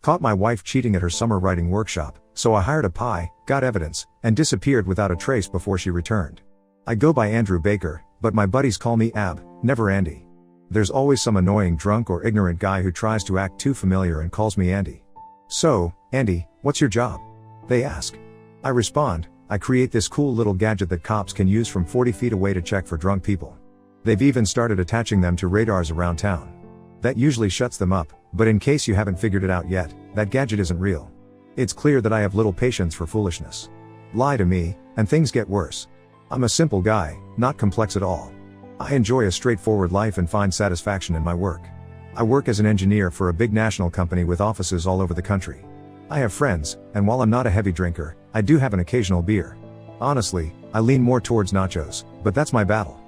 Caught my wife cheating at her summer writing workshop, so I hired a PI, got evidence, and disappeared without a trace before she returned. I go by Andrew Baker, but my buddies call me Ab, never Andy. There's always some annoying drunk or ignorant guy who tries to act too familiar and calls me Andy. So, Andy, what's your job? They ask. I respond, I create this cool little gadget that cops can use from 40 feet away to check for drunk people. They've even started attaching them to radars around town. That usually shuts them up, but in case you haven't figured it out yet, that gadget isn't real. It's clear that I have little patience for foolishness. Lie to me, and things get worse. I'm a simple guy, not complex at all. I enjoy a straightforward life and find satisfaction in my work. I work as an engineer for a big national company with offices all over the country. I have friends, and while I'm not a heavy drinker, I do have an occasional beer. Honestly, I lean more towards nachos, but that's my battle.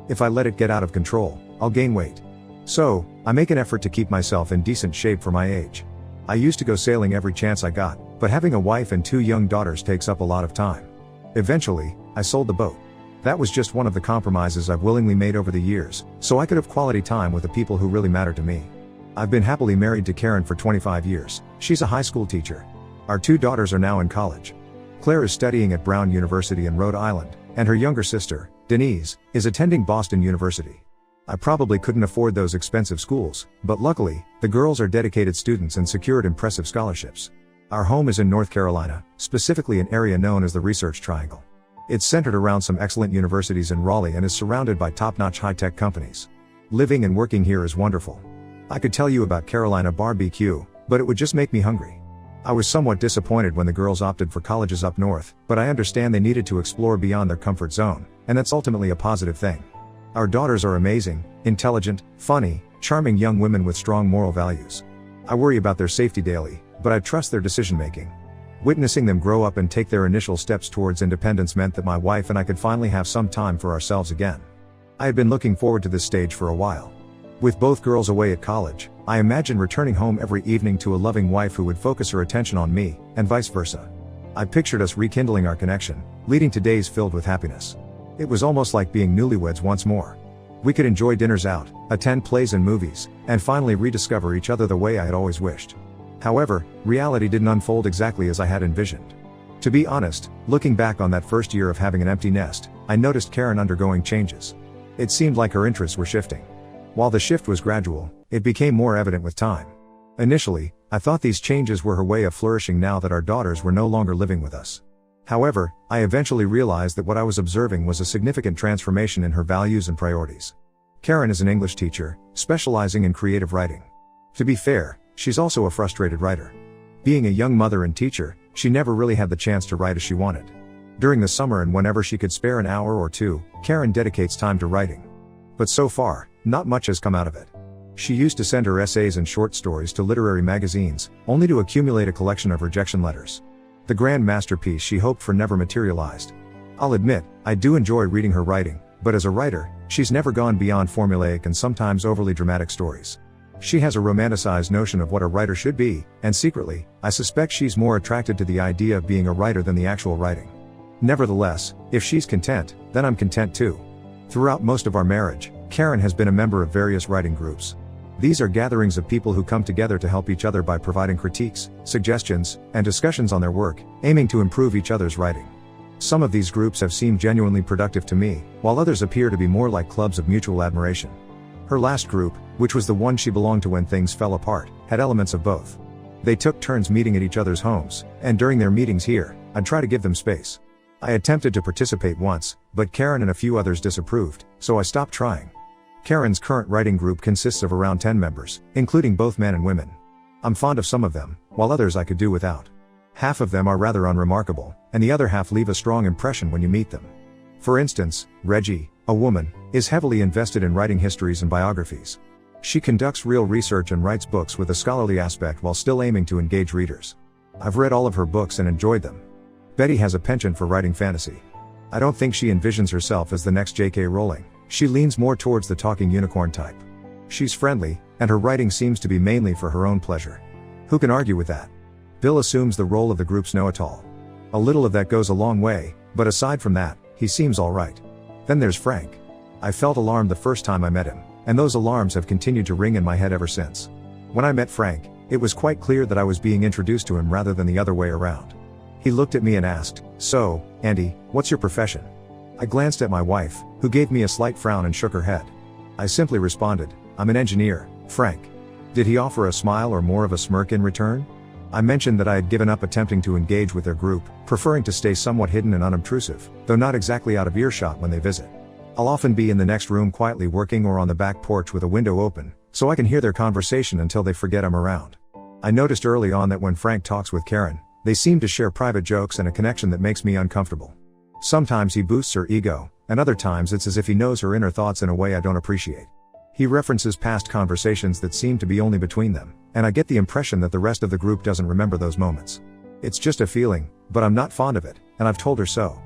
If I let it get out of control, I'll gain weight. So, I make an effort to keep myself in decent shape for my age. I used to go sailing every chance I got, but having a wife and 2 young daughters takes up a lot of time. Eventually, I sold the boat. That was just one of the compromises I've willingly made over the years, so I could have quality time with the people who really matter to me. I've been happily married to Karen for 25 years. She's a high school teacher. Our 2 daughters are now in college. Claire is studying at Brown University in Rhode Island, and her younger sister, Denise, is attending Boston University. I probably couldn't afford those expensive schools, but luckily, the girls are dedicated students and secured impressive scholarships. Our home is in North Carolina, specifically an area known as the Research Triangle. It's centered around some excellent universities in Raleigh and is surrounded by top-notch high-tech companies. Living and working here is wonderful. I could tell you about Carolina barbecue, but it would just make me hungry. I was somewhat disappointed when the girls opted for colleges up north, but I understand they needed to explore beyond their comfort zone, and that's ultimately a positive thing. Our daughters are amazing, intelligent, funny, charming young women with strong moral values. I worry about their safety daily, but I trust their decision-making. Witnessing them grow up and take their initial steps towards independence meant that my wife and I could finally have some time for ourselves again. I had been looking forward to this stage for a while. With both girls away at college, I imagined returning home every evening to a loving wife who would focus her attention on me, and vice versa. I pictured us rekindling our connection, leading to days filled with happiness. It was almost like being newlyweds once more. We could enjoy dinners out, attend plays and movies, and finally rediscover each other the way I had always wished. However, reality didn't unfold exactly as I had envisioned. To be honest, looking back on that first year of having an empty nest, I noticed Karen undergoing changes. It seemed like her interests were shifting. While the shift was gradual, it became more evident with time. Initially, I thought these changes were her way of flourishing now that our daughters were no longer living with us. However, I eventually realized that what I was observing was a significant transformation in her values and priorities. Karen is an English teacher, specializing in creative writing. To be fair, she's also a frustrated writer. Being a young mother and teacher, she never really had the chance to write as she wanted. During the summer and whenever she could spare an hour or 2, Karen dedicates time to writing. But so far, not much has come out of it. She used to send her essays and short stories to literary magazines, only to accumulate a collection of rejection letters. The grand masterpiece she hoped for never materialized. I'll admit, I do enjoy reading her writing, but as a writer, she's never gone beyond formulaic and sometimes overly dramatic stories. She has a romanticized notion of what a writer should be, and secretly, I suspect she's more attracted to the idea of being a writer than the actual writing. Nevertheless, if she's content, then I'm content too. Throughout most of our marriage, Karen has been a member of various writing groups. These are gatherings of people who come together to help each other by providing critiques, suggestions, and discussions on their work, aiming to improve each other's writing. Some of these groups have seemed genuinely productive to me, while others appear to be more like clubs of mutual admiration. Her last group, which was the one she belonged to when things fell apart, had elements of both. They took turns meeting at each other's homes, and during their meetings here, I'd try to give them space. I attempted to participate once, but Karen and a few others disapproved, so I stopped trying. Karen's current writing group consists of around 10 members, including both men and women. I'm fond of some of them, while others I could do without. Half of them are rather unremarkable, and the other half leave a strong impression when you meet them. For instance, Reggie, a woman, is heavily invested in writing histories and biographies. She conducts real research and writes books with a scholarly aspect while still aiming to engage readers. I've read all of her books and enjoyed them. Betty has a penchant for writing fantasy. I don't think she envisions herself as the next J.K. Rowling. She leans more towards the talking unicorn type. She's friendly, and her writing seems to be mainly for her own pleasure. Who can argue with that? Bill assumes the role of the group's know-it-all. A little of that goes a long way, but aside from that, he seems alright. Then there's Frank. I felt alarmed the first time I met him, and those alarms have continued to ring in my head ever since. When I met Frank, It was quite clear that I was being introduced to him rather than the other way around. He looked at me and asked, "So, Andy, what's your profession?" I glanced at my wife, who gave me a slight frown and shook her head. I simply responded, "I'm an engineer, Frank." Did he offer a smile or more of a smirk in return? I mentioned that I had given up attempting to engage with their group, preferring to stay somewhat hidden and unobtrusive, though not exactly out of earshot when they visit. I'll often be in the next room quietly working or on the back porch with a window open, so I can hear their conversation until they forget I'm around. I noticed early on that when Frank talks with Karen, they seem to share private jokes and a connection that makes me uncomfortable. Sometimes he boosts her ego, and other times it's as if he knows her inner thoughts in a way I don't appreciate. He references past conversations that seem to be only between them, and I get the impression that the rest of the group doesn't remember those moments. It's just a feeling, but I'm not fond of it, and I've told her so.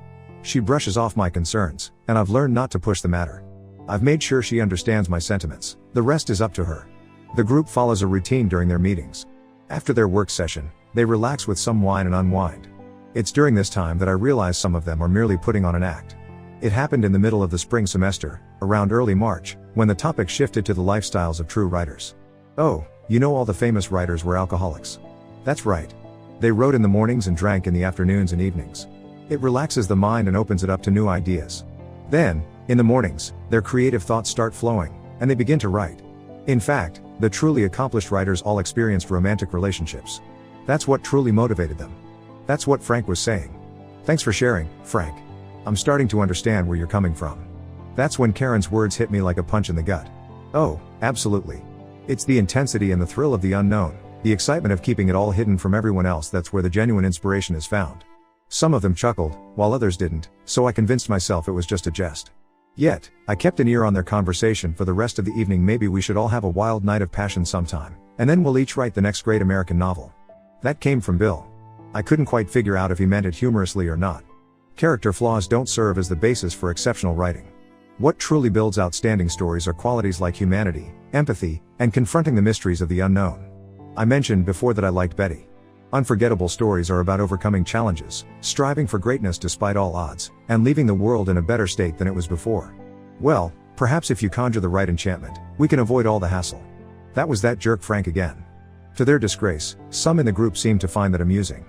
She brushes off my concerns, and I've learned not to push the matter. I've made sure she understands my sentiments. The rest is up to her. The group follows a routine during their meetings. After their work session, they relax with some wine and unwind. It's during this time that I realize some of them are merely putting on an act. It happened in the middle of the spring semester, around early March, when the topic shifted to the lifestyles of true writers. "Oh, you know all the famous writers were alcoholics." "That's right. They wrote in the mornings and drank in the afternoons and evenings. It relaxes the mind and opens it up to new ideas. Then, in the mornings, their creative thoughts start flowing, and they begin to write. In fact, the truly accomplished writers all experienced romantic relationships. That's what truly motivated them." That's what Frank was saying. "Thanks for sharing, Frank. I'm starting to understand where you're coming from." That's when Karen's words hit me like a punch in the gut. "Oh, absolutely. It's the intensity and the thrill of the unknown, the excitement of keeping it all hidden from everyone else that's where the genuine inspiration is found." Some of them chuckled, while others didn't, so I convinced myself it was just a jest. Yet, I kept an ear on their conversation for the rest of the evening. "Maybe we should all have a wild night of passion sometime, and then we'll each write the next great American novel." That came from Bill. I couldn't quite figure out if he meant it humorously or not. Character flaws don't serve as the basis for exceptional writing. What truly builds outstanding stories are qualities like humanity, empathy, and confronting the mysteries of the unknown. I mentioned before that I liked Betty. Unforgettable stories are about overcoming challenges, striving for greatness despite all odds, and leaving the world in a better state than it was before. Well, perhaps if you conjure the right enchantment, we can avoid all the hassle. That was that jerk Frank again. To their disgrace, some in the group seemed to find that amusing.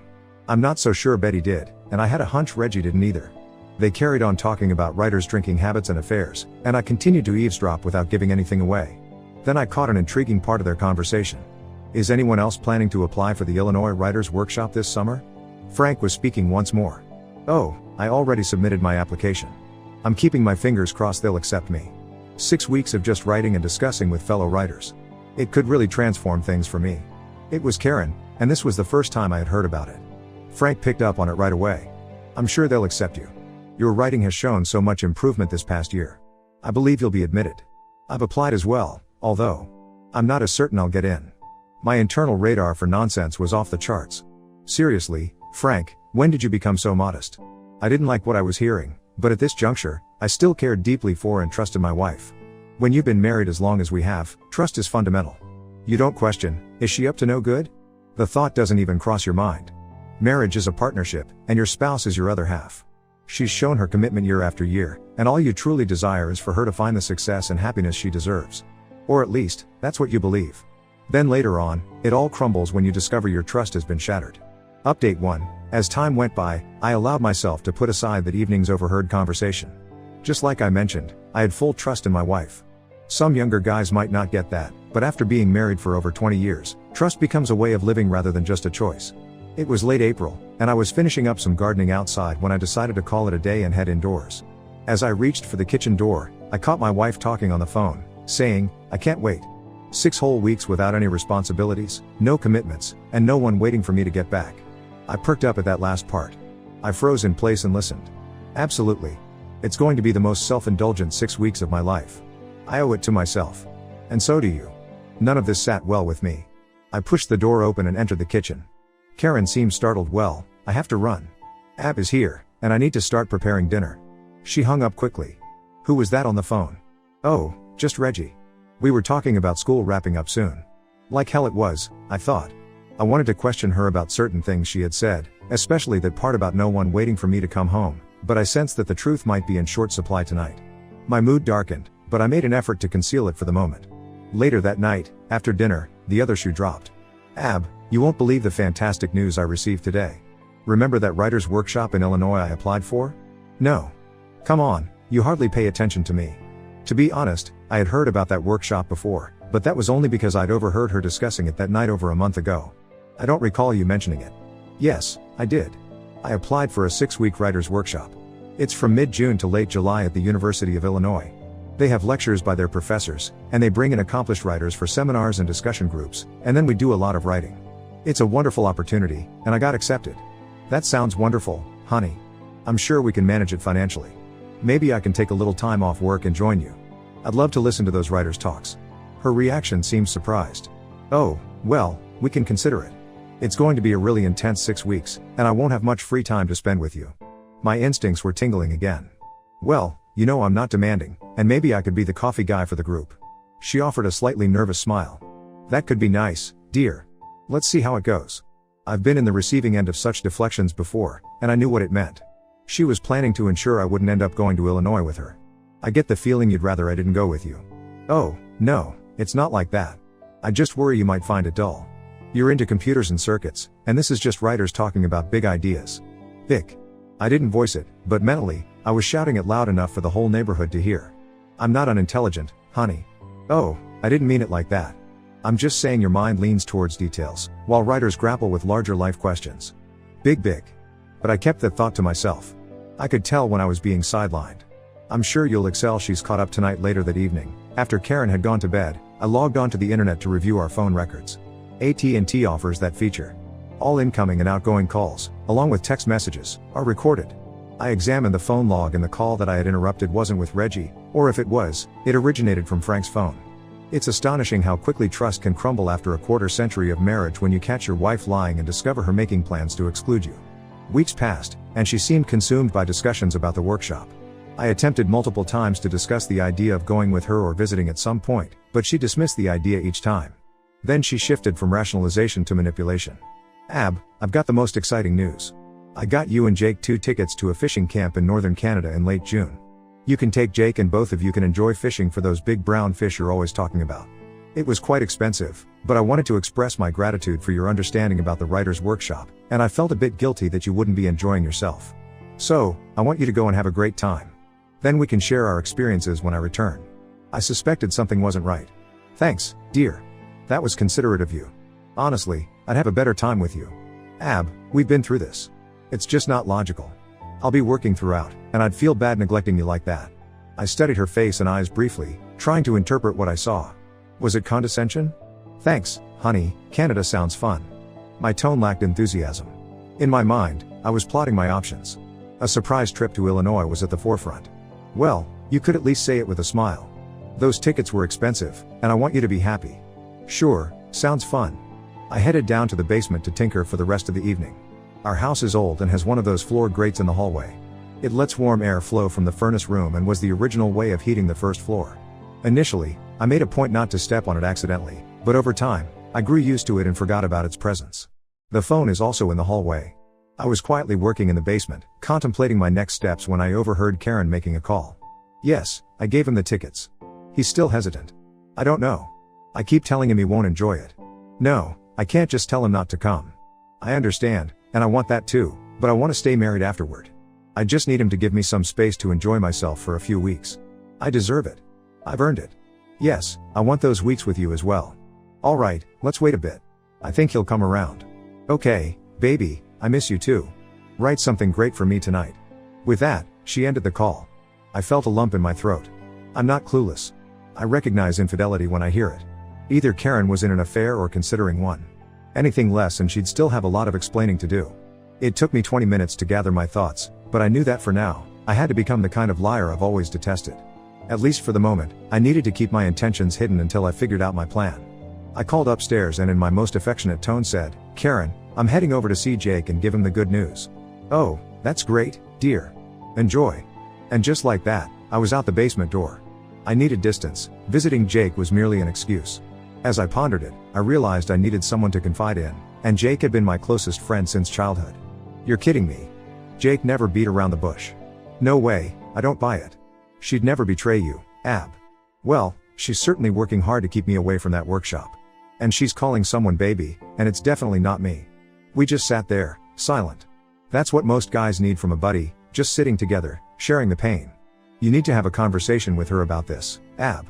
I'm not so sure Betty did, and I had a hunch Reggie didn't either. They carried on talking about writers' drinking habits and affairs, and I continued to eavesdrop without giving anything away. Then I caught an intriguing part of their conversation. "Is anyone else planning to apply for the Illinois Writers' Workshop this summer?" Frank was speaking once more. "Oh, I already submitted my application. I'm keeping my fingers crossed they'll accept me. 6 weeks of just writing and discussing with fellow writers. It could really transform things for me." It was Karen, and this was the first time I had heard about it. Frank picked up on it right away. "I'm sure they'll accept you. Your writing has shown so much improvement this past year. I believe you'll be admitted. I've applied as well, although I'm not as certain I'll get in." My internal radar for nonsense was off the charts. "Seriously, Frank, when did you become so modest?" I didn't like what I was hearing, but at this juncture, I still cared deeply for and trusted my wife. When you've been married as long as we have, trust is fundamental. You don't question, "Is she up to no good?" The thought doesn't even cross your mind. Marriage is a partnership, and your spouse is your other half. She's shown her commitment year after year, and all you truly desire is for her to find the success and happiness she deserves. Or at least, that's what you believe. Then later on, it all crumbles when you discover your trust has been shattered. Update 1. As time went by, I allowed myself to put aside that evening's overheard conversation. Just like I mentioned, I had full trust in my wife. Some younger guys might not get that, but after being married for over 20 years, trust becomes a way of living rather than just a choice. It was late April, and I was finishing up some gardening outside when I decided to call it a day and head indoors. As I reached for the kitchen door, I caught my wife talking on the phone, saying, "I can't wait. 6 whole weeks without any responsibilities, no commitments, and no one waiting for me to get back." I perked up at that last part. I froze in place and listened. Absolutely. It's going to be the most self-indulgent 6 weeks of my life. I owe it to myself. And so do you. None of this sat well with me. I pushed the door open and entered the kitchen. Karen seemed startled. "Well, I have to run. Ab is here, and I need to start preparing dinner." She hung up quickly. Who was that on the phone? "Oh, just Reggie. We were talking about school wrapping up soon." Like hell it was, I thought. I wanted to question her about certain things she had said, especially that part about no one waiting for me to come home, but I sensed that the truth might be in short supply tonight. My mood darkened, but I made an effort to conceal it for the moment. Later that night, after dinner, the other shoe dropped. Ab, you won't believe the fantastic news I received today. Remember that writer's workshop in Illinois I applied for? No. Come on, you hardly pay attention to me. To be honest, I had heard about that workshop before, but that was only because I'd overheard her discussing it that night over a month ago. I don't recall you mentioning it. Yes, I did. I applied for a 6-week writer's workshop. It's from mid-June to late July at the University of Illinois. They have lectures by their professors, and they bring in accomplished writers for seminars and discussion groups, and then we do a lot of writing. It's a wonderful opportunity, and I got accepted. That sounds wonderful, honey. I'm sure we can manage it financially. Maybe I can take a little time off work and join you. I'd love to listen to those writers' talks. Her reaction seemed surprised. Oh, well, we can consider it. It's going to be a really intense 6 weeks, and I won't have much free time to spend with you. My instincts were tingling again. Well, you know I'm not demanding, and maybe I could be the coffee guy for the group. She offered a slightly nervous smile. That could be nice, dear. Let's see how it goes. I've been in the receiving end of such deflections before, and I knew what it meant. She was planning to ensure I wouldn't end up going to Illinois with her. I get the feeling you'd rather I didn't go with you. Oh, no, it's not like that. I just worry you might find it dull. You're into computers and circuits, and this is just writers talking about big ideas. Vic. I didn't voice it, but mentally, I was shouting it loud enough for the whole neighborhood to hear. I'm not unintelligent, honey. Oh, I didn't mean it like that. I'm just saying your mind leans towards details, while writers grapple with larger life questions. Big. But I kept that thought to myself. I could tell when I was being sidelined. I'm sure you'll excel. She's caught up tonight. Later that evening, after Karen had gone to bed, I logged onto the internet to review our phone records. AT&T offers that feature. All incoming and outgoing calls, along with text messages, are recorded. I examined the phone log, and the call that I had interrupted wasn't with Reggie, or if it was, it originated from Frank's phone. It's astonishing how quickly trust can crumble after a quarter-century of marriage when you catch your wife lying and discover her making plans to exclude you. Weeks passed, and she seemed consumed by discussions about the workshop. I attempted multiple times to discuss the idea of going with her or visiting at some point, but she dismissed the idea each time. Then she shifted from rationalization to manipulation. Ab, I've got the most exciting news. I got you and Jake 2 tickets to a fishing camp in northern Canada in late June. You can take Jake and both of you can enjoy fishing for those big brown fish you're always talking about. It was quite expensive, but I wanted to express my gratitude for your understanding about the writer's workshop, and I felt a bit guilty that you wouldn't be enjoying yourself. So, I want you to go and have a great time. Then we can share our experiences when I return. I suspected something wasn't right. Thanks, dear. That was considerate of you. Honestly, I'd have a better time with you. Ab, we've been through this. It's just not logical. I'll be working throughout, and I'd feel bad neglecting you like that. I studied her face and eyes briefly, trying to interpret what I saw. Was it condescension? Thanks, honey, Canada sounds fun. My tone lacked enthusiasm. In my mind, I was plotting my options. A surprise trip to Illinois was at the forefront. Well, you could at least say it with a smile. Those tickets were expensive, and I want you to be happy. Sure, sounds fun. I headed down to the basement to tinker for the rest of the evening. Our house is old and has one of those floor grates in the hallway. It lets warm air flow from the furnace room and was the original way of heating the first floor. Initially, I made a point not to step on it accidentally, but over time, I grew used to it and forgot about its presence. The phone is also in the hallway. I was quietly working in the basement, contemplating my next steps when I overheard Karen making a call. Yes, I gave him the tickets. He's still hesitant. I don't know. I keep telling him he won't enjoy it. No, I can't just tell him not to come. I understand, and I want that too, but I want to stay married afterward. I just need him to give me some space to enjoy myself for a few weeks. I deserve it. I've earned it. Yes, I want those weeks with you as well. Alright, let's wait a bit. I think he'll come around. Okay, baby, I miss you too. Write something great for me tonight. With that, she ended the call. I felt a lump in my throat. I'm not clueless. I recognize infidelity when I hear it. Either Karen was in an affair or considering one. Anything less and she'd still have a lot of explaining to do. It took me 20 minutes to gather my thoughts, but I knew that for now, I had to become the kind of liar I've always detested. At least for the moment, I needed to keep my intentions hidden until I figured out my plan. I called upstairs and in my most affectionate tone said, Karen, I'm heading over to see Jake and give him the good news. Oh, that's great, dear. Enjoy. And just like that, I was out the basement door. I needed distance. Visiting Jake was merely an excuse. As I pondered it, I realized I needed someone to confide in, and Jake had been my closest friend since childhood. You're kidding me. Jake never beat around the bush. No way, I don't buy it. She'd never betray you, Ab. Well, she's certainly working hard to keep me away from that workshop. And she's calling someone baby, and it's definitely not me. We just sat there, silent. That's what most guys need from a buddy, just sitting together, sharing the pain. You need to have a conversation with her about this, Ab.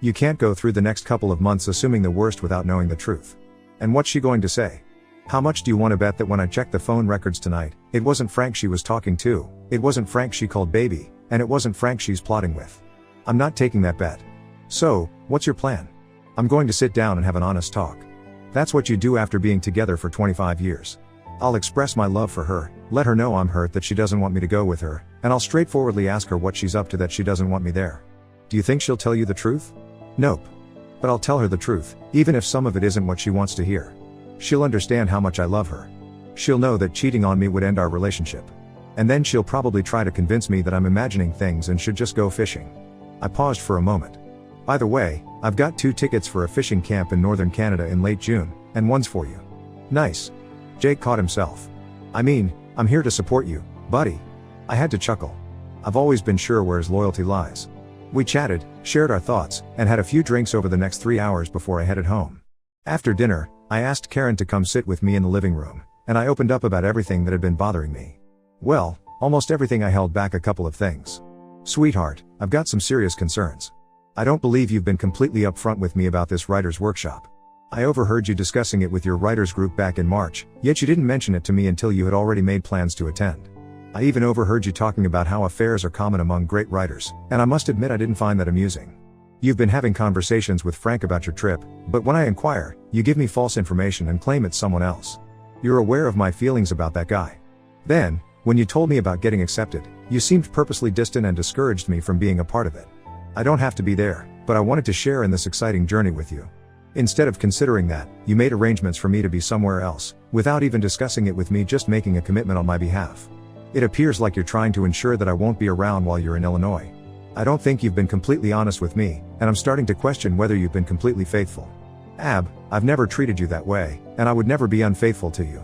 You can't go through the next couple of months assuming the worst without knowing the truth. And what's she going to say? How much do you want to bet that when I checked the phone records tonight, it wasn't Frank she was talking to, it wasn't Frank she called baby, and it wasn't Frank she's plotting with? I'm not taking that bet. So, what's your plan? I'm going to sit down and have an honest talk. That's what you do after being together for 25 years. I'll express my love for her, let her know I'm hurt that she doesn't want me to go with her, and I'll straightforwardly ask her what she's up to that she doesn't want me there. Do you think she'll tell you the truth? Nope. But I'll tell her the truth, even if some of it isn't what she wants to hear. She'll understand how much I love her. She'll know that cheating on me would end our relationship. And then she'll probably try to convince me that I'm imagining things and should just go fishing. I paused for a moment. By the way, I've got 2 tickets for a fishing camp in northern Canada in late June, and one's for you. Nice. Jake caught himself. I mean, I'm here to support you, buddy. I had to chuckle. I've always been sure where his loyalty lies. We chatted, shared our thoughts, and had a few drinks over the next 3 hours before I headed home. After dinner, I asked Karen to come sit with me in the living room, and I opened up about everything that had been bothering me. Well, almost everything. I held back a couple of things. Sweetheart, I've got some serious concerns. I don't believe you've been completely upfront with me about this writer's workshop. I overheard you discussing it with your writers group back in March, yet you didn't mention it to me until you had already made plans to attend. I even overheard you talking about how affairs are common among great writers, and I must admit I didn't find that amusing. You've been having conversations with Frank about your trip, but when I inquire, you give me false information and claim it's someone else. You're aware of my feelings about that guy. Then, when you told me about getting accepted, you seemed purposely distant and discouraged me from being a part of it. I don't have to be there, but I wanted to share in this exciting journey with you. Instead of considering that, you made arrangements for me to be somewhere else, without even discussing it with me, just making a commitment on my behalf. It appears like you're trying to ensure that I won't be around while you're in Illinois. I don't think you've been completely honest with me, and I'm starting to question whether you've been completely faithful. Ab, I've never treated you that way, and I would never be unfaithful to you.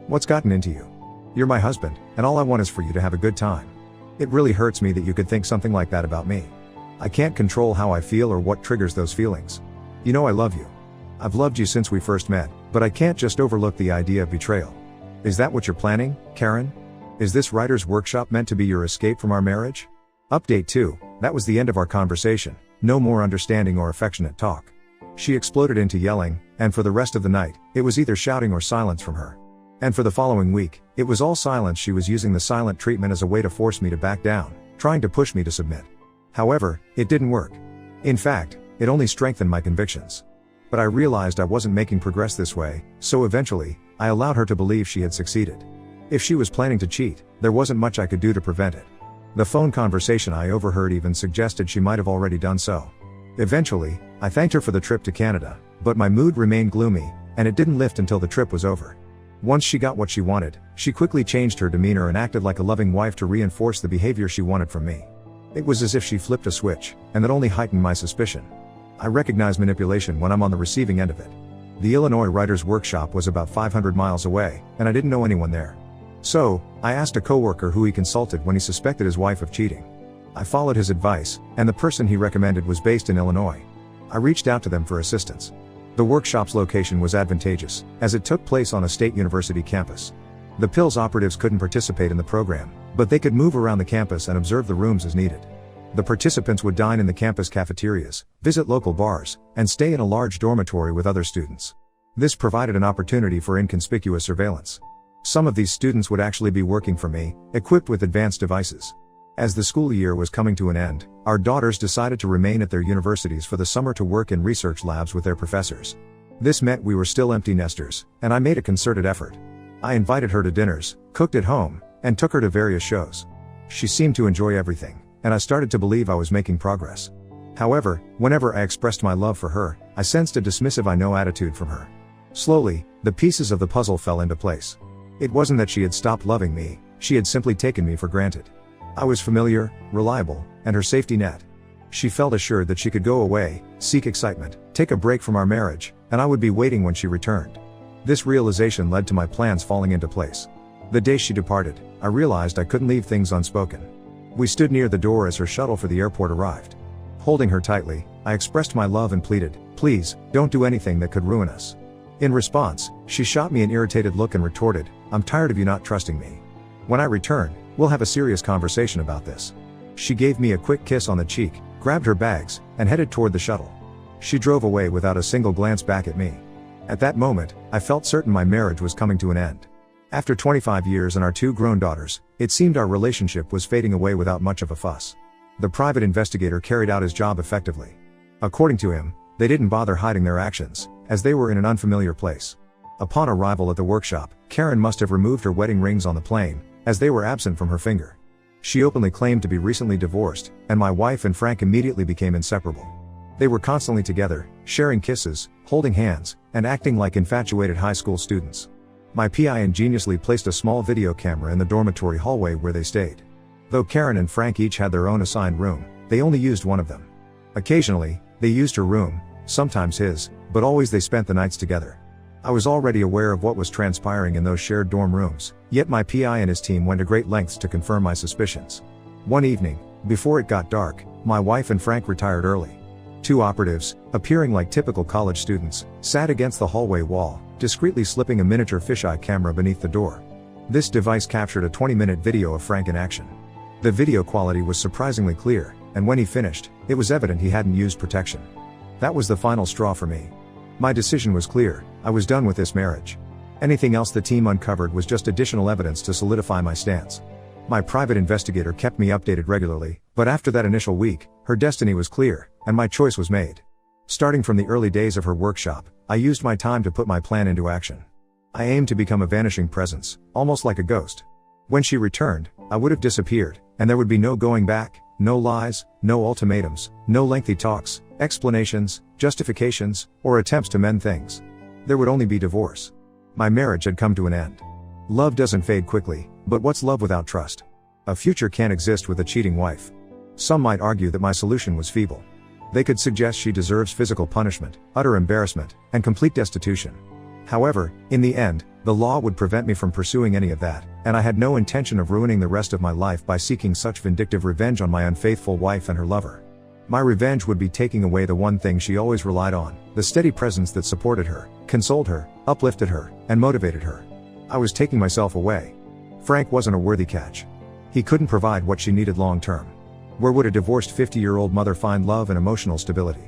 What's gotten into you? You're my husband, and all I want is for you to have a good time. It really hurts me that you could think something like that about me. I can't control how I feel or what triggers those feelings. You know I love you. I've loved you since we first met, but I can't just overlook the idea of betrayal. Is that what you're planning, Karen? Is this writer's workshop meant to be your escape from our marriage? Update 2, that was the end of our conversation, no more understanding or affectionate talk. She exploded into yelling, and for the rest of the night, it was either shouting or silence from her. And for the following week, it was all silence. She was using the silent treatment as a way to force me to back down, trying to push me to submit. However, it didn't work. In fact, it only strengthened my convictions. But I realized I wasn't making progress this way, so eventually, I allowed her to believe she had succeeded. If she was planning to cheat, there wasn't much I could do to prevent it. The phone conversation I overheard even suggested she might have already done so. Eventually, I thanked her for the trip to Canada, but my mood remained gloomy, and it didn't lift until the trip was over. Once she got what she wanted, she quickly changed her demeanor and acted like a loving wife to reinforce the behavior she wanted from me. It was as if she flipped a switch, and that only heightened my suspicion. I recognize manipulation when I'm on the receiving end of it. The Illinois Writers' Workshop was about 500 miles away, and I didn't know anyone there. So, I asked a coworker who he consulted when he suspected his wife of cheating. I followed his advice, and the person he recommended was based in Illinois. I reached out to them for assistance. The workshop's location was advantageous, as it took place on a state university campus. The PILS operatives couldn't participate in the program, but they could move around the campus and observe the rooms as needed. The participants would dine in the campus cafeterias, visit local bars, and stay in a large dormitory with other students. This provided an opportunity for inconspicuous surveillance. Some of these students would actually be working for me, equipped with advanced devices. As the school year was coming to an end, our daughters decided to remain at their universities for the summer to work in research labs with their professors. This meant we were still empty nesters, and I made a concerted effort. I invited her to dinners, cooked at home, and took her to various shows. She seemed to enjoy everything, and I started to believe I was making progress. However, whenever I expressed my love for her, I sensed a dismissive I know attitude from her. Slowly, the pieces of the puzzle fell into place. It wasn't that she had stopped loving me, she had simply taken me for granted. I was familiar, reliable, and her safety net. She felt assured that she could go away, seek excitement, take a break from our marriage, and I would be waiting when she returned. This realization led to my plans falling into place. The day she departed, I realized I couldn't leave things unspoken. We stood near the door as her shuttle for the airport arrived. Holding her tightly, I expressed my love and pleaded, "Please, don't do anything that could ruin us." In response, she shot me an irritated look and retorted, "I'm tired of you not trusting me. When I return, we'll have a serious conversation about this." She gave me a quick kiss on the cheek, grabbed her bags, and headed toward the shuttle. She drove away without a single glance back at me. At that moment, I felt certain my marriage was coming to an end. After 25 years and our 2 grown daughters, it seemed our relationship was fading away without much of a fuss. The private investigator carried out his job effectively. According to him, they didn't bother hiding their actions, as they were in an unfamiliar place. Upon arrival at the workshop, Karen must have removed her wedding rings on the plane, as they were absent from her finger. She openly claimed to be recently divorced, and my wife and Frank immediately became inseparable. They were constantly together, sharing kisses, holding hands, and acting like infatuated high school students. My PI ingeniously placed a small video camera in the dormitory hallway where they stayed. Though Karen and Frank each had their own assigned room, they only used one of them. Occasionally, they used her room, sometimes his, but always they spent the nights together. I was already aware of what was transpiring in those shared dorm rooms, yet my PI and his team went to great lengths to confirm my suspicions. One evening, before it got dark, my wife and Frank retired early. 2 operatives, appearing like typical college students, sat against the hallway wall, discreetly slipping a miniature fisheye camera beneath the door. This device captured a 20-minute video of Frank in action. The video quality was surprisingly clear, and when he finished, it was evident he hadn't used protection. That was the final straw for me. My decision was clear: I was done with this marriage. Anything else the team uncovered was just additional evidence to solidify my stance. My private investigator kept me updated regularly, but after that initial week, her destiny was clear, and my choice was made. Starting from the early days of her workshop, I used my time to put my plan into action. I aimed to become a vanishing presence, almost like a ghost. When she returned, I would have disappeared, and there would be no going back, no lies, no ultimatums, no lengthy talks, explanations, justifications, or attempts to mend things. There would only be divorce. My marriage had come to an end. Love doesn't fade quickly, but what's love without trust? A future can't exist with a cheating wife. Some might argue that my solution was feeble. They could suggest she deserves physical punishment, utter embarrassment, and complete destitution. However, in the end, the law would prevent me from pursuing any of that, and I had no intention of ruining the rest of my life by seeking such vindictive revenge on my unfaithful wife and her lover. My revenge would be taking away the one thing she always relied on, the steady presence that supported her, consoled her, uplifted her, and motivated her. I was taking myself away. Frank wasn't a worthy catch. He couldn't provide what she needed long term. Where would a divorced 50-year-old mother find love and emotional stability?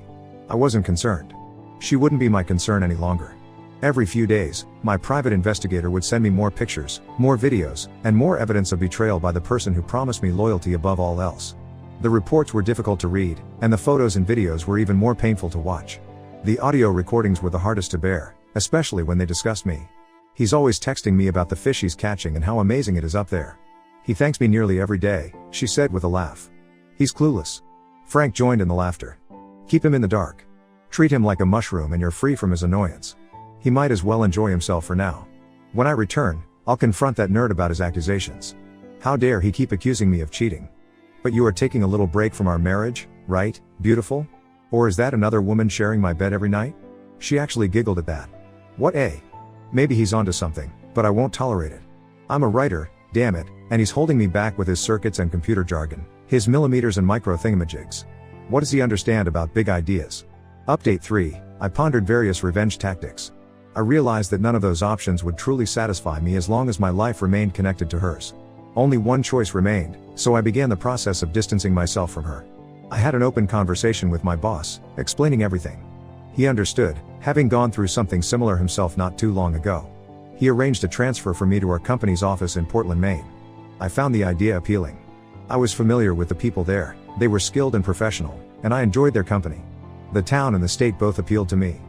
I wasn't concerned. She wouldn't be my concern any longer. Every few days, my private investigator would send me more pictures, more videos, and more evidence of betrayal by the person who promised me loyalty above all else. The reports were difficult to read, and the photos and videos were even more painful to watch. The audio recordings were the hardest to bear, especially when they discussed me. He's always texting me about the fish he's catching and how amazing it is up there. He thanks me nearly every day, she said with a laugh. He's clueless. Frank joined in the laughter. Keep him in the dark. Treat him like a mushroom and you're free from his annoyance. He might as well enjoy himself for now. When I return, I'll confront that nerd about his accusations. How dare he keep accusing me of cheating? But you are taking a little break from our marriage, right, beautiful? Or is that another woman sharing my bed every night? She actually giggled at that. What a? Maybe he's onto something, but I won't tolerate it. I'm a writer, damn it, and he's holding me back with his circuits and computer jargon, his millimeters and micro thingamajigs. What does he understand about big ideas? Update 3, I pondered various revenge tactics. I realized that none of those options would truly satisfy me as long as my life remained connected to hers. Only one choice remained, so I began the process of distancing myself from her. I had an open conversation with my boss, explaining everything. He understood, having gone through something similar himself not too long ago. He arranged a transfer for me to our company's office in Portland, Maine. I found the idea appealing. I was familiar with the people there, they were skilled and professional, and I enjoyed their company. The town and the state both appealed to me.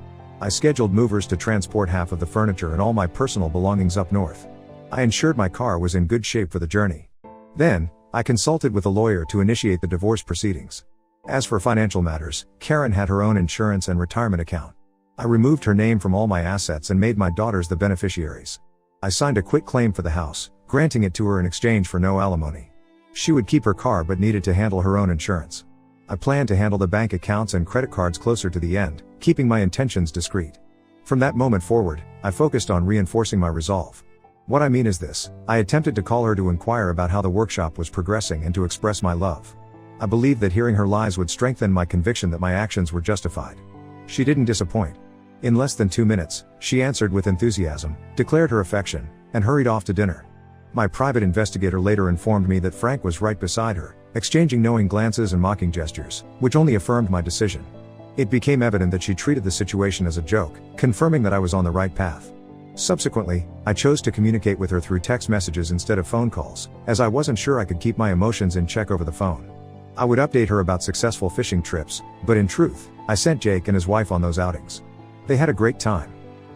I scheduled movers to transport half of the furniture and all my personal belongings up north. I ensured my car was in good shape for the journey. Then, I consulted with a lawyer to initiate the divorce proceedings. As for financial matters, Karen had her own insurance and retirement account. I removed her name from all my assets and made my daughters the beneficiaries. I signed a quitclaim for the house, granting it to her in exchange for no alimony. She would keep her car but needed to handle her own insurance. I planned to handle the bank accounts and credit cards closer to the end, keeping my intentions discreet. From that moment forward, I focused on reinforcing my resolve. What I mean is this: I attempted to call her to inquire about how the workshop was progressing and to express my love. I believed that hearing her lies would strengthen my conviction that my actions were justified. She didn't disappoint. In less than 2 minutes, she answered with enthusiasm, declared her affection, and hurried off to dinner. My private investigator later informed me that Frank was right beside her, exchanging knowing glances and mocking gestures, which only affirmed my decision. It became evident that she treated the situation as a joke, confirming that I was on the right path. Subsequently, I chose to communicate with her through text messages instead of phone calls, as I wasn't sure I could keep my emotions in check over the phone. I would update her about successful fishing trips, but in truth, I sent Jake and his wife on those outings. They had a great time.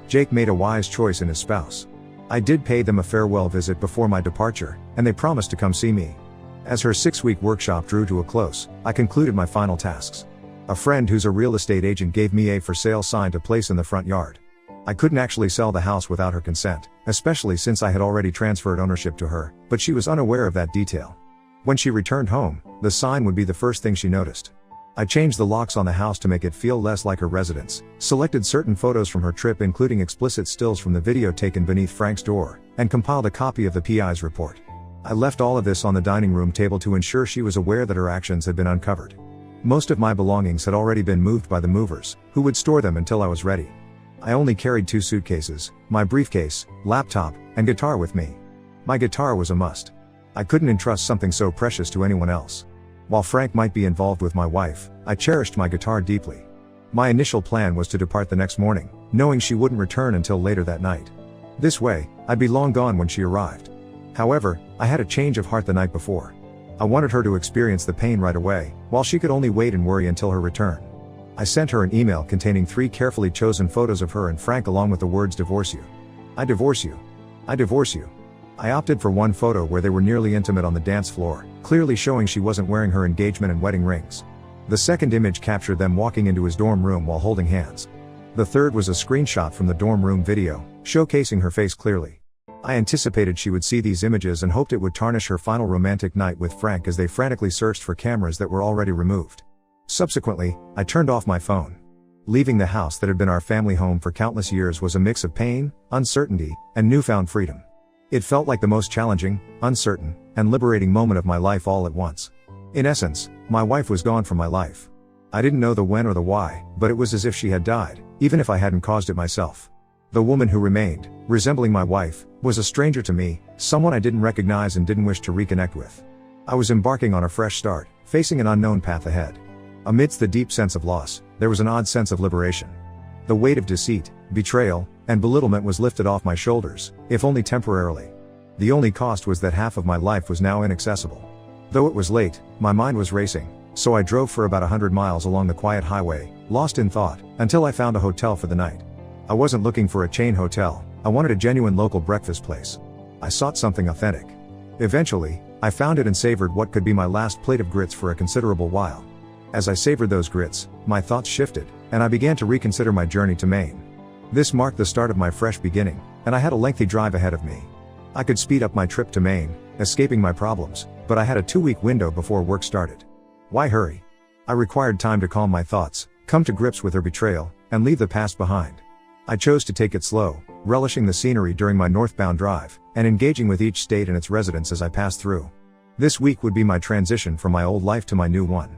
Jake made a wise choice in his spouse. I did pay them a farewell visit before my departure, and they promised to come see me. As her 6-week workshop drew to a close, I concluded my final tasks. A friend who's a real estate agent gave me a for sale sign to place in the front yard. I couldn't actually sell the house without her consent, especially since I had already transferred ownership to her, but she was unaware of that detail. When she returned home, the sign would be the first thing she noticed. I changed the locks on the house to make it feel less like her residence, selected certain photos from her trip including explicit stills from the video taken beneath Frank's door, and compiled a copy of the PI's report. I left all of this on the dining room table to ensure she was aware that her actions had been uncovered. Most of my belongings had already been moved by the movers, who would store them until I was ready. I only carried 2 suitcases, my briefcase, laptop, and guitar with me. My guitar was a must. I couldn't entrust something so precious to anyone else. While Frank might be involved with my wife, I cherished my guitar deeply. My initial plan was to depart the next morning, knowing she wouldn't return until later that night. This way, I'd be long gone when she arrived. However, I had a change of heart the night before. I wanted her to experience the pain right away, while she could only wait and worry until her return. I sent her an email containing 3 carefully chosen photos of her and Frank along with the words "divorce you. I divorce you. I divorce you." I opted for one photo where they were nearly intimate on the dance floor, clearly showing she wasn't wearing her engagement and wedding rings. The second image captured them walking into his dorm room while holding hands. The third was a screenshot from the dorm room video, showcasing her face clearly. I anticipated she would see these images and hoped it would tarnish her final romantic night with Frank as they frantically searched for cameras that were already removed. Subsequently, I turned off my phone. Leaving the house that had been our family home for countless years was a mix of pain, uncertainty, and newfound freedom. It felt like the most challenging, uncertain, and liberating moment of my life all at once. In essence, my wife was gone from my life. I didn't know the when or the why, but it was as if she had died, even if I hadn't caused it myself. The woman who remained, resembling my wife, was a stranger to me, someone I didn't recognize and didn't wish to reconnect with. I was embarking on a fresh start, facing an unknown path ahead. Amidst the deep sense of loss, there was an odd sense of liberation. The weight of deceit, betrayal, and belittlement was lifted off my shoulders, if only temporarily. The only cost was that half of my life was now inaccessible. Though it was late, my mind was racing, so I drove for about 100 miles along the quiet highway, lost in thought, until I found a hotel for the night. I wasn't looking for a chain hotel, I wanted a genuine local breakfast place. I sought something authentic. Eventually, I found it and savored what could be my last plate of grits for a considerable while. As I savored those grits, my thoughts shifted, and I began to reconsider my journey to Maine. This marked the start of my fresh beginning, and I had a lengthy drive ahead of me. I could speed up my trip to Maine, escaping my problems, but I had a 2-week window before work started. Why hurry? I required time to calm my thoughts, come to grips with her betrayal, and leave the past behind. I chose to take it slow, relishing the scenery during my northbound drive, and engaging with each state and its residents as I passed through. This week would be my transition from my old life to my new one.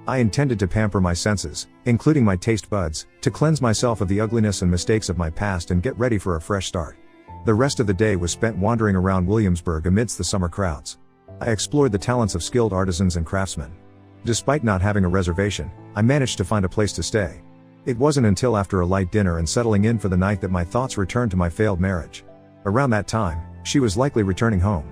I intended to pamper my senses, including my taste buds, to cleanse myself of the ugliness and mistakes of my past and get ready for a fresh start. The rest of the day was spent wandering around Williamsburg amidst the summer crowds. I explored the talents of skilled artisans and craftsmen. Despite not having a reservation, I managed to find a place to stay. It wasn't until after a light dinner and settling in for the night that my thoughts returned to my failed marriage. Around that time, she was likely returning home.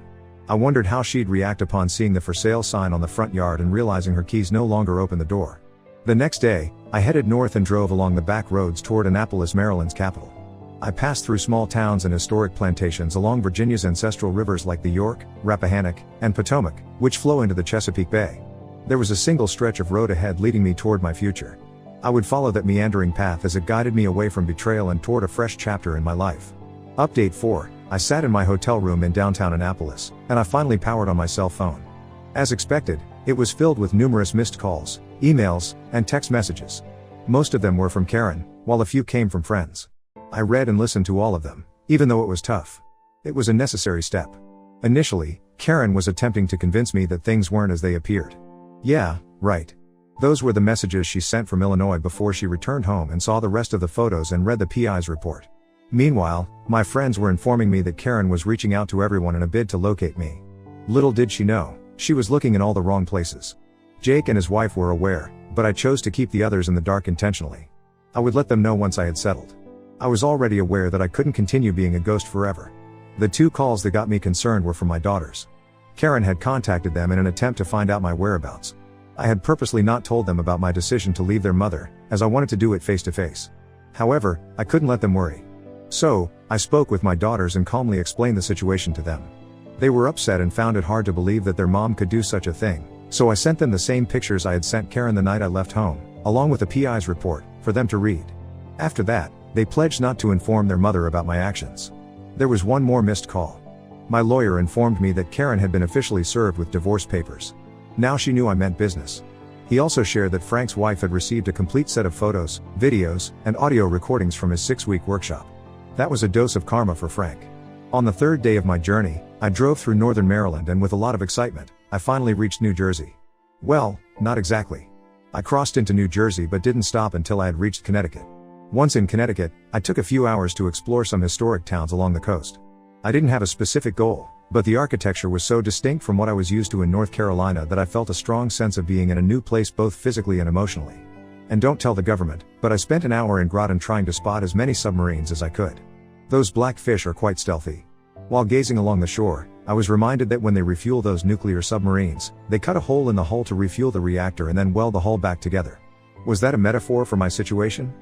I wondered how she'd react upon seeing the for sale sign on the front yard and realizing her keys no longer opened the door. The next day, I headed north and drove along the back roads toward Annapolis, Maryland's capital. I passed through small towns and historic plantations along Virginia's ancestral rivers like the York, Rappahannock, and Potomac, which flow into the Chesapeake Bay. There was a single stretch of road ahead leading me toward my future. I would follow that meandering path as it guided me away from betrayal and toward a fresh chapter in my life. Update 4. I sat in my hotel room in downtown Annapolis, and I finally powered on my cell phone. As expected, it was filled with numerous missed calls, emails, and text messages. Most of them were from Karen, while a few came from friends. I read and listened to all of them, even though it was tough. It was a necessary step. Initially, Karen was attempting to convince me that things weren't as they appeared. Yeah, right. Those were the messages she sent from Illinois before she returned home and saw the rest of the photos and read the PI's report. Meanwhile, my friends were informing me that Karen was reaching out to everyone in a bid to locate me. Little did she know, she was looking in all the wrong places. Jake and his wife were aware, but I chose to keep the others in the dark intentionally. I would let them know once I had settled. I was already aware that I couldn't continue being a ghost forever. The 2 calls that got me concerned were from my daughters. Karen had contacted them in an attempt to find out my whereabouts. I had purposely not told them about my decision to leave their mother, as I wanted to do it face to face. However, I couldn't let them worry. So, I spoke with my daughters and calmly explained the situation to them. They were upset and found it hard to believe that their mom could do such a thing, so I sent them the same pictures I had sent Karen the night I left home, along with the PI's report, for them to read. After that, they pledged not to inform their mother about my actions. There was one more missed call. My lawyer informed me that Karen had been officially served with divorce papers. Now she knew I meant business. He also shared that Frank's wife had received a complete set of photos, videos, and audio recordings from his 6-week workshop. That was a dose of karma for Frank. On the 3rd day of my journey, I drove through northern Maryland and with a lot of excitement, I finally reached New Jersey. Well, not exactly. I crossed into New Jersey but didn't stop until I had reached Connecticut. Once in Connecticut, I took a few hours to explore some historic towns along the coast. I didn't have a specific goal, but the architecture was so distinct from what I was used to in North Carolina that I felt a strong sense of being in a new place both physically and emotionally. And don't tell the government, but I spent an hour in Groton trying to spot as many submarines as I could. Those black fish are quite stealthy. While gazing along the shore, I was reminded that when they refuel those nuclear submarines, they cut a hole in the hull to refuel the reactor and then weld the hull back together. Was that a metaphor for my situation?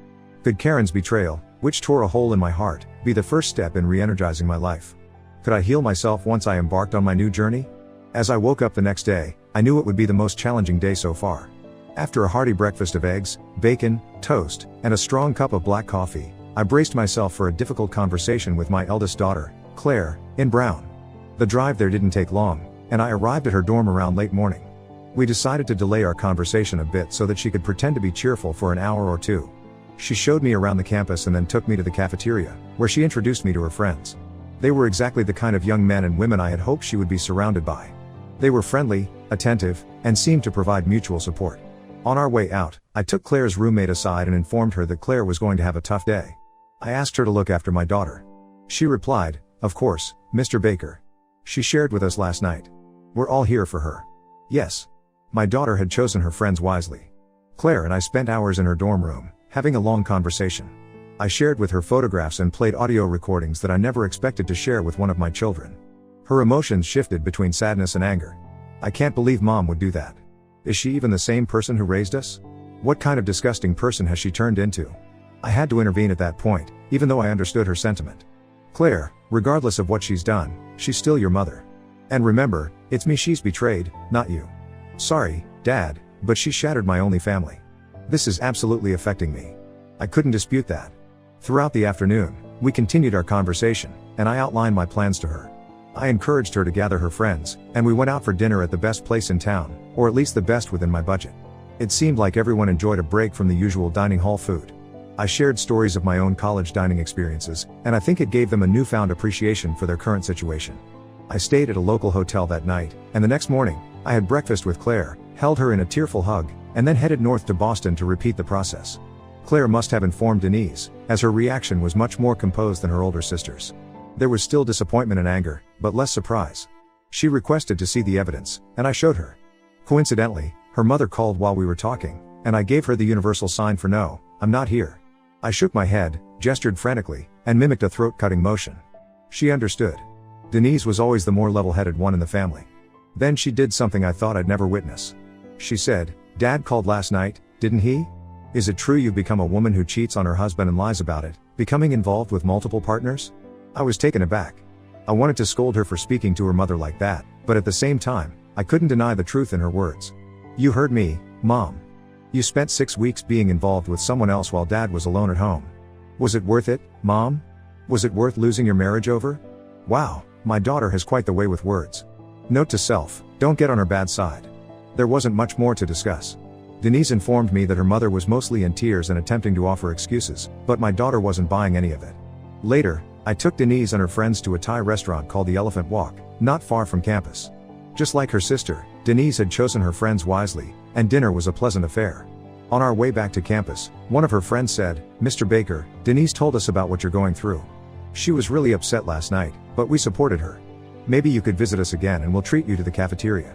Could Karen's betrayal, which tore a hole in my heart, be the first step in re-energizing my life? Could I heal myself once I embarked on my new journey? As I woke up the next day, I knew it would be the most challenging day so far. After a hearty breakfast of eggs, bacon, toast, and a strong cup of black coffee, I braced myself for a difficult conversation with my eldest daughter, Claire, in Brown. The drive there didn't take long, and I arrived at her dorm around late morning. We decided to delay our conversation a bit so that she could pretend to be cheerful for an hour or two. She showed me around the campus and then took me to the cafeteria, where she introduced me to her friends. They were exactly the kind of young men and women I had hoped she would be surrounded by. They were friendly, attentive, and seemed to provide mutual support. On our way out, I took Claire's roommate aside and informed her that Claire was going to have a tough day. I asked her to look after my daughter. She replied, "Of course, Mr. Baker." She shared with us last night. "We're all here for her." Yes. My daughter had chosen her friends wisely. Claire and I spent hours in her dorm room, having a long conversation. I shared with her photographs and played audio recordings that I never expected to share with one of my children. Her emotions shifted between sadness and anger. "I can't believe Mom would do that. Is she even the same person who raised us? What kind of disgusting person has she turned into?" I had to intervene at that point, even though I understood her sentiment. "Claire, regardless of what she's done, she's still your mother. And remember, it's me she's betrayed, not you. Sorry, Dad, but she shattered my only family. This is absolutely affecting me." I couldn't dispute that. Throughout the afternoon, we continued our conversation, and I outlined my plans to her. I encouraged her to gather her friends, and we went out for dinner at the best place in town, or at least the best within my budget. It seemed like everyone enjoyed a break from the usual dining hall food. I shared stories of my own college dining experiences, and I think it gave them a newfound appreciation for their current situation. I stayed at a local hotel that night, and the next morning, I had breakfast with Claire, held her in a tearful hug, and then headed north to Boston to repeat the process. Claire must have informed Denise, as her reaction was much more composed than her older sister's. There was still disappointment and anger, but less surprise. She requested to see the evidence, and I showed her. Coincidentally, her mother called while we were talking, and I gave her the universal sign for "No, I'm not here." I shook my head, gestured frantically, and mimicked a throat-cutting motion. She understood. Denise was always the more level-headed one in the family. Then she did something I thought I'd never witness. She said, "Dad called last night, didn't he? Is it true you've become a woman who cheats on her husband and lies about it, becoming involved with multiple partners?" I was taken aback. I wanted to scold her for speaking to her mother like that, but at the same time, I couldn't deny the truth in her words. "You heard me, Mom. You spent 6 weeks being involved with someone else while Dad was alone at home. Was it worth it, Mom? Was it worth losing your marriage over?" Wow, my daughter has quite the way with words. Note to self, don't get on her bad side. There wasn't much more to discuss. Denise informed me that her mother was mostly in tears and attempting to offer excuses, but my daughter wasn't buying any of it. Later, I took Denise and her friends to a Thai restaurant called the Elephant Walk, not far from campus. Just like her sister, Denise had chosen her friends wisely, and dinner was a pleasant affair. On our way back to campus, one of her friends said, "Mr. Baker, Denise told us about what you're going through. She was really upset last night, but we supported her. Maybe you could visit us again and we'll treat you to the cafeteria."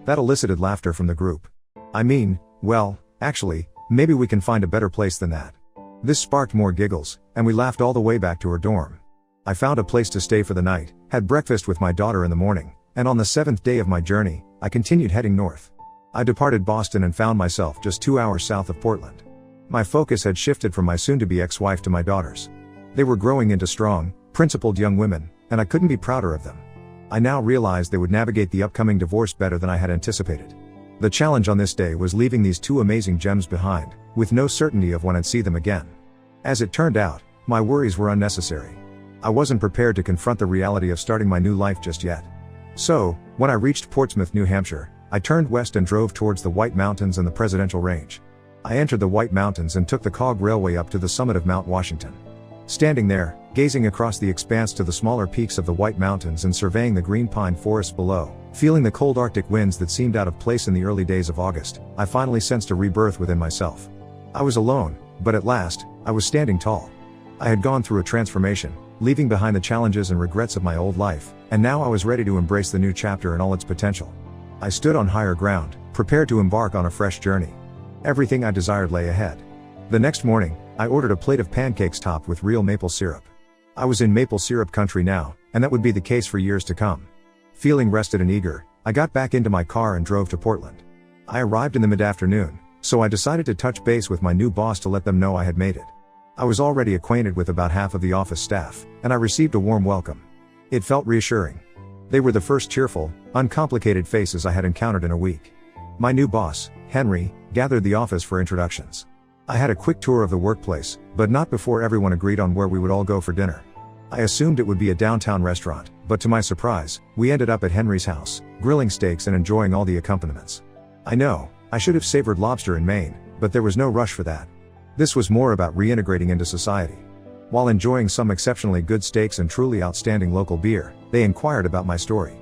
That elicited laughter from the group. I mean, well, actually, maybe we can find a better place than that. This sparked more giggles, and we laughed all the way back to her dorm. I found a place to stay for the night, had breakfast with my daughter in the morning, and on the 7th day of my journey, I continued heading north. I departed Boston and found myself just 2 hours south of Portland. My focus had shifted from my soon-to-be ex-wife to my daughters. They were growing into strong, principled young women, and I couldn't be prouder of them. I now realized they would navigate the upcoming divorce better than I had anticipated. The challenge on this day was leaving these two amazing gems behind, with no certainty of when I'd see them again. As it turned out, my worries were unnecessary. I wasn't prepared to confront the reality of starting my new life just yet. So, when I reached Portsmouth, New Hampshire, I turned west and drove towards the White Mountains and the Presidential Range. I entered the White Mountains and took the Cog Railway up to the summit of Mount Washington. Standing there, gazing across the expanse to the smaller peaks of the White Mountains and surveying the green pine forests below, feeling the cold Arctic winds that seemed out of place in the early days of August, I finally sensed a rebirth within myself. I was alone, but at last, I was standing tall. I had gone through a transformation, leaving behind the challenges and regrets of my old life, and now I was ready to embrace the new chapter and all its potential. I stood on higher ground, prepared to embark on a fresh journey. Everything I desired lay ahead. The next morning, I ordered a plate of pancakes topped with real maple syrup. I was in maple syrup country now, and that would be the case for years to come. Feeling rested and eager, I got back into my car and drove to Portland. I arrived in the mid-afternoon, so I decided to touch base with my new boss to let them know I had made it. I was already acquainted with about half of the office staff, and I received a warm welcome. It felt reassuring. They were the first cheerful, uncomplicated faces I had encountered in a week. My new boss, Henry, gathered the office for introductions. I had a quick tour of the workplace, but not before everyone agreed on where we would all go for dinner. I assumed it would be a downtown restaurant, but to my surprise, we ended up at Henry's house, grilling steaks and enjoying all the accompaniments. I know, I should have savored lobster in Maine, but there was no rush for that. This was more about reintegrating into society. While enjoying some exceptionally good steaks and truly outstanding local beer, they inquired about my story.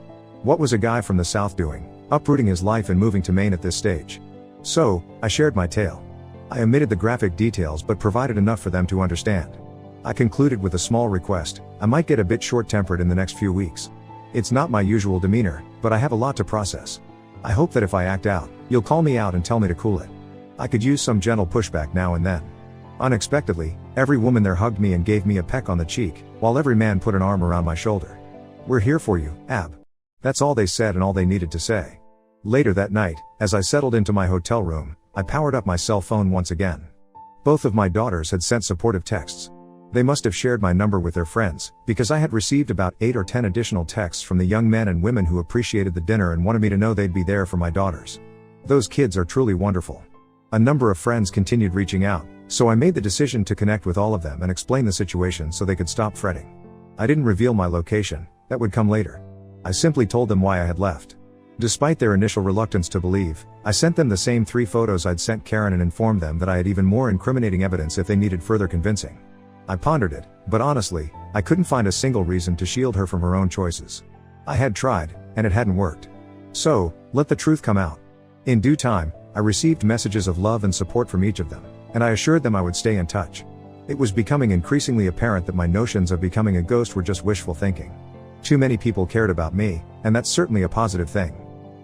What was a guy from the South doing, uprooting his life and moving to Maine at this stage? So, I shared my tale. I omitted the graphic details but provided enough for them to understand. I concluded with a small request: I might get a bit short-tempered in the next few weeks. It's not my usual demeanor, but I have a lot to process. I hope that if I act out, you'll call me out and tell me to cool it. I could use some gentle pushback now and then. Unexpectedly, every woman there hugged me and gave me a peck on the cheek, while every man put an arm around my shoulder. "We're here for you, Ab." That's all they said and all they needed to say. Later that night, as I settled into my hotel room, I powered up my cell phone once again. Both of my daughters had sent supportive texts. They must have shared my number with their friends, because I had received about 8 or 10 additional texts from the young men and women who appreciated the dinner and wanted me to know they'd be there for my daughters. Those kids are truly wonderful. A number of friends continued reaching out, so I made the decision to connect with all of them and explain the situation so they could stop fretting. I didn't reveal my location, that would come later. I simply told them why I had left. Despite their initial reluctance to believe, I sent them the same 3 photos I'd sent Karen and informed them that I had even more incriminating evidence if they needed further convincing. I pondered it, but honestly, I couldn't find a single reason to shield her from her own choices. I had tried, and it hadn't worked. So, let the truth come out. In due time, I received messages of love and support from each of them, and I assured them I would stay in touch. It was becoming increasingly apparent that my notions of becoming a ghost were just wishful thinking. Too many people cared about me, and that's certainly a positive thing.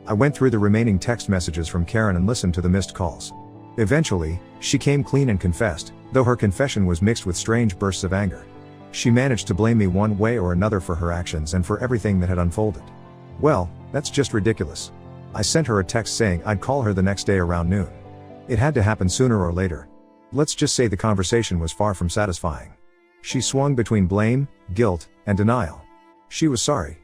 I went through the remaining text messages from Karen and listened to the missed calls. Eventually, she came clean and confessed, though her confession was mixed with strange bursts of anger. She managed to blame me one way or another for her actions and for everything that had unfolded. Well, that's just ridiculous. I sent her a text saying I'd call her the next day around noon. It had to happen sooner or later. Let's just say the conversation was far from satisfying. She swung between blame, guilt, and denial. She was sorry.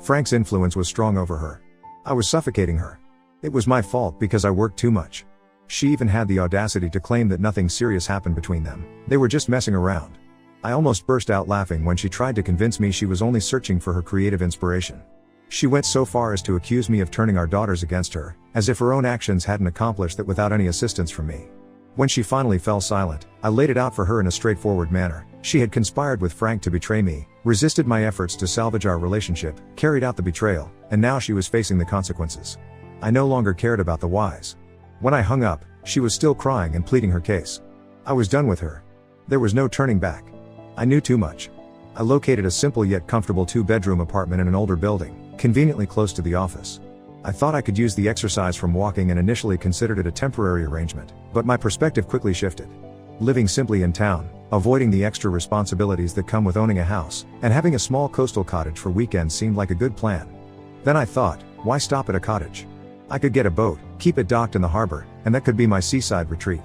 Frank's influence was strong over her. I was suffocating her. It was my fault because I worked too much. She even had the audacity to claim that nothing serious happened between them, they were just messing around. I almost burst out laughing when she tried to convince me she was only searching for her creative inspiration. She went so far as to accuse me of turning our daughters against her, as if her own actions hadn't accomplished that without any assistance from me. When she finally fell silent, I laid it out for her in a straightforward manner. She had conspired with Frank to betray me, resisted my efforts to salvage our relationship, carried out the betrayal, and now she was facing the consequences. I no longer cared about the whys. When I hung up, she was still crying and pleading her case. I was done with her. There was no turning back. I knew too much. I located a simple yet comfortable 2-bedroom apartment in an older building, conveniently close to the office. I thought I could use the exercise from walking and initially considered it a temporary arrangement, but my perspective quickly shifted. Living simply in town, avoiding the extra responsibilities that come with owning a house, and having a small coastal cottage for weekends seemed like a good plan. Then I thought, why stop at a cottage? I could get a boat, keep it docked in the harbor, and that could be my seaside retreat.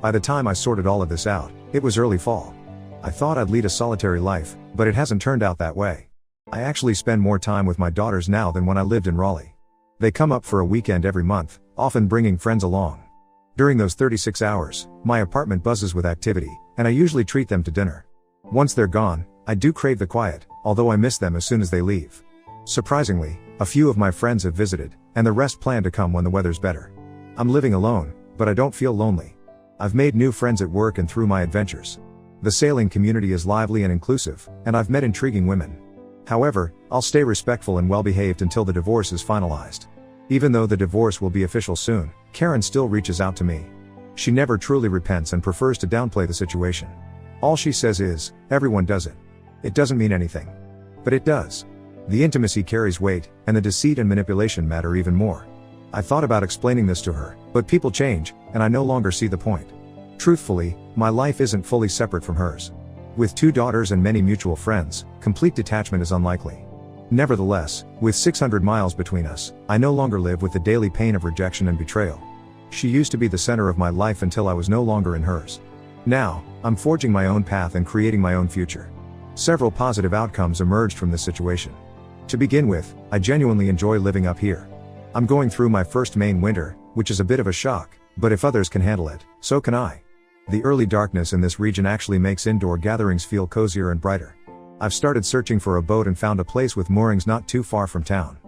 By the time I sorted all of this out, it was early fall. I thought I'd lead a solitary life, but it hasn't turned out that way. I actually spend more time with my daughters now than when I lived in Raleigh. They come up for a weekend every month, often bringing friends along. During those 36 hours, my apartment buzzes with activity, and I usually treat them to dinner. Once they're gone, I do crave the quiet, although I miss them as soon as they leave. Surprisingly, a few of my friends have visited, and the rest plan to come when the weather's better. I'm living alone, but I don't feel lonely. I've made new friends at work and through my adventures. The sailing community is lively and inclusive, and I've met intriguing women. However, I'll stay respectful and well-behaved until the divorce is finalized. Even though the divorce will be official soon, Karen still reaches out to me. She never truly repents and prefers to downplay the situation. All she says is, everyone does it. It doesn't mean anything. But it does. The intimacy carries weight, and the deceit and manipulation matter even more. I thought about explaining this to her, but people change, and I no longer see the point. Truthfully, my life isn't fully separate from hers. With 2 daughters and many mutual friends, complete detachment is unlikely. Nevertheless, with 600 miles between us, I no longer live with the daily pain of rejection and betrayal. She used to be the center of my life until I was no longer in hers. Now, I'm forging my own path and creating my own future. Several positive outcomes emerged from this situation. To begin with, I genuinely enjoy living up here. I'm going through my first Maine winter, which is a bit of a shock, but if others can handle it, so can I. The early darkness in this region actually makes indoor gatherings feel cozier and brighter. I've started searching for a boat and found a place with moorings not too far from town.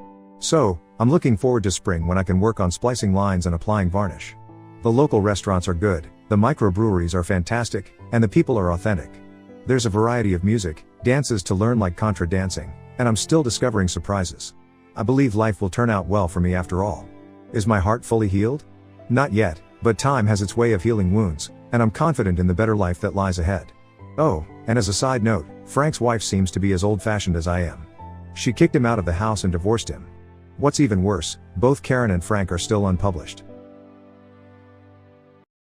So, I'm looking forward to spring when I can work on splicing lines and applying varnish. The local restaurants are good, the microbreweries are fantastic, and the people are authentic. There's a variety of music, dances to learn like contra dancing, and I'm still discovering surprises. I believe life will turn out well for me after all. Is my heart fully healed? Not yet, but time has its way of healing wounds, and I'm confident in the better life that lies ahead. Oh, and as a side note, Frank's wife seems to be as old-fashioned as I am. She kicked him out of the house and divorced him. What's even worse, both Karen and Frank are still unpublished.